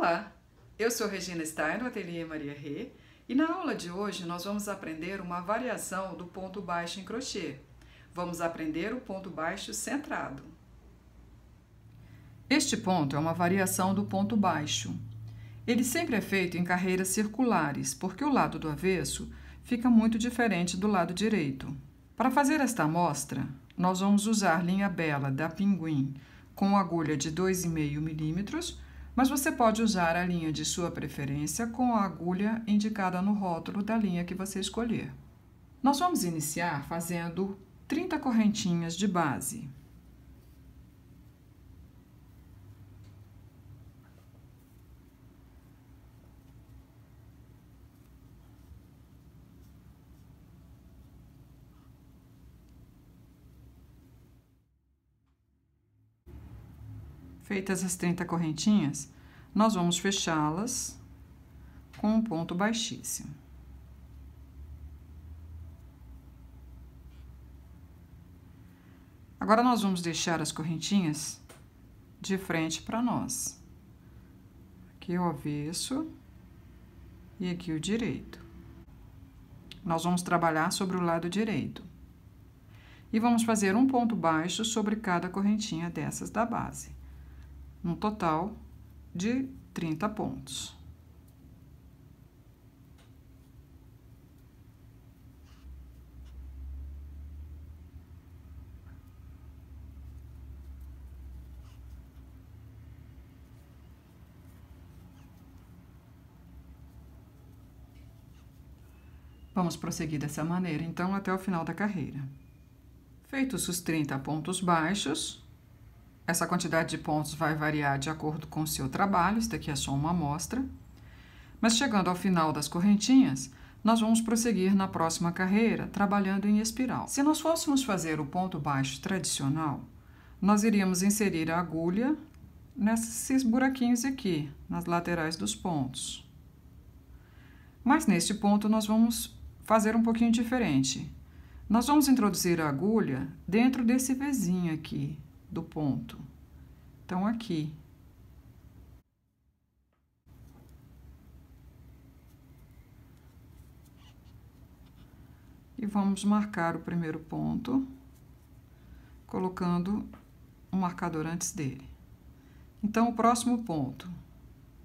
Olá, eu sou Regina Stein, do Ateliê Maria Rê, e na aula de hoje nós vamos aprender uma variação do ponto baixo em crochê. Vamos aprender o ponto baixo centrado. Este ponto é uma variação do ponto baixo. Ele sempre é feito em carreiras circulares, porque o lado do avesso fica muito diferente do lado direito. Para fazer esta amostra, nós vamos usar linha Bela da Pinguim com agulha de 2,5 milímetros, mas você pode usar a linha de sua preferência com a agulha indicada no rótulo da linha que você escolher. Nós vamos iniciar fazendo 30 correntinhas de base. Feitas as 30 correntinhas, nós vamos fechá-las com um ponto baixíssimo. Agora, nós vamos deixar as correntinhas de frente para nós. Aqui o avesso e aqui o direito. Nós vamos trabalhar sobre o lado direito. E vamos fazer um ponto baixo sobre cada correntinha dessas da base. Um total de 30 pontos. Vamos prosseguir dessa maneira, então, até o final da carreira. Feitos os 30 pontos baixos, essa quantidade de pontos vai variar de acordo com o seu trabalho, isso daqui é só uma amostra. Mas chegando ao final das correntinhas, nós vamos prosseguir na próxima carreira, trabalhando em espiral. Se nós fôssemos fazer o ponto baixo tradicional, nós iríamos inserir a agulha nesses buraquinhos aqui, nas laterais dos pontos. Mas neste ponto nós vamos fazer um pouquinho diferente. Nós vamos introduzir a agulha dentro desse Vzinho aqui do ponto. Então, aqui. E vamos marcar o primeiro ponto, colocando um marcador antes dele. Então, o próximo ponto,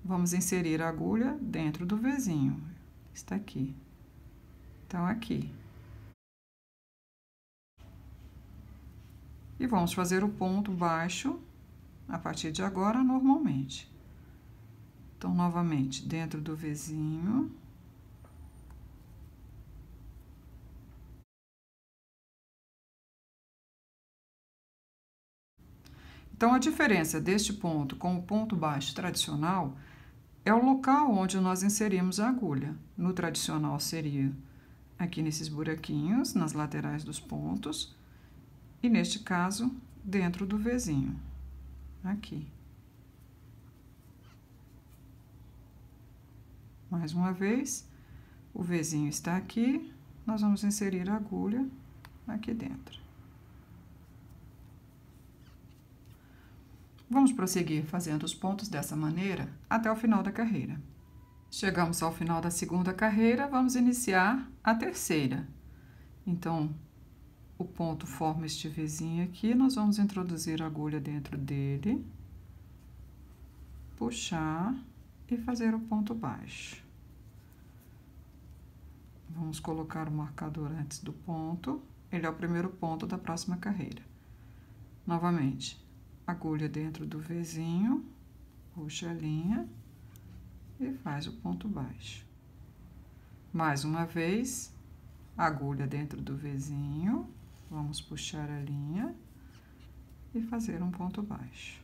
vamos inserir a agulha dentro do Vzinho. Está aqui. Então, aqui. E vamos fazer o ponto baixo, a partir de agora, normalmente. Então, novamente, dentro do Vzinho. Então, a diferença deste ponto com o ponto baixo tradicional é o local onde nós inserimos a agulha. No tradicional seria aqui nesses buraquinhos, nas laterais dos pontos. E, neste caso, dentro do Vzinho, aqui. Mais uma vez, o Vzinho está aqui, nós vamos inserir a agulha aqui dentro. Vamos prosseguir fazendo os pontos dessa maneira até o final da carreira. Chegamos ao final da segunda carreira, vamos iniciar a terceira. Então, o ponto forma este Vzinho aqui, nós vamos introduzir a agulha dentro dele, puxar e fazer o ponto baixo. Vamos colocar o marcador antes do ponto, ele é o primeiro ponto da próxima carreira. Novamente, agulha dentro do Vzinho, puxa a linha e faz o ponto baixo. Mais uma vez, agulha dentro do Vzinho. Vamos puxar a linha e fazer um ponto baixo.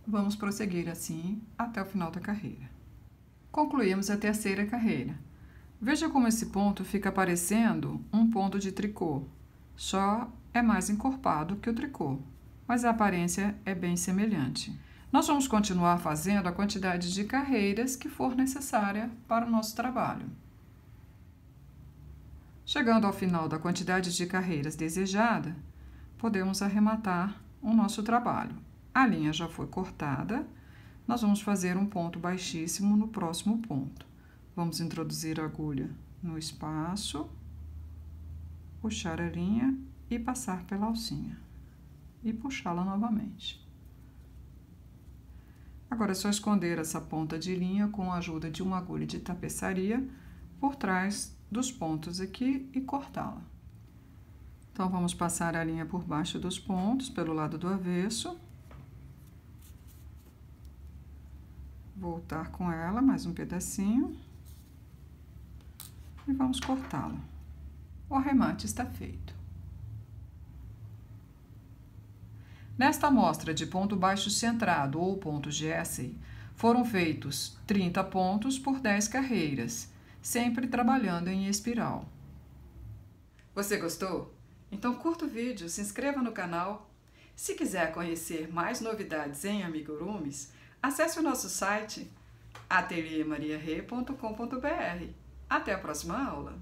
Vamos prosseguir assim até o final da carreira. Concluímos a terceira carreira. Veja como esse ponto fica parecendo um ponto de tricô, só é mais encorpado que o tricô, mas a aparência é bem semelhante. Nós vamos continuar fazendo a quantidade de carreiras que for necessária para o nosso trabalho. Chegando ao final da quantidade de carreiras desejada, podemos arrematar o nosso trabalho. A linha já foi cortada. Nós vamos fazer um ponto baixíssimo no próximo ponto. Vamos introduzir a agulha no espaço, puxar a linha e passar pela alcinha. E puxá-la novamente. Agora é só esconder essa ponta de linha com a ajuda de uma agulha de tapeçaria por trás dos pontos aqui e cortá-la. Então, vamos passar a linha por baixo dos pontos, pelo lado do avesso. Voltar com ela, mais um pedacinho. E vamos cortá-la. O arremate está feito. Nesta amostra de ponto baixo centrado ou ponto Jesse, foram feitos 30 pontos por 10 carreiras, sempre trabalhando em espiral. Você gostou? Então curta o vídeo, se inscreva no canal. Se quiser conhecer mais novidades em amigurumis, acesse o nosso site ateliermariare.com.br. Até a próxima aula!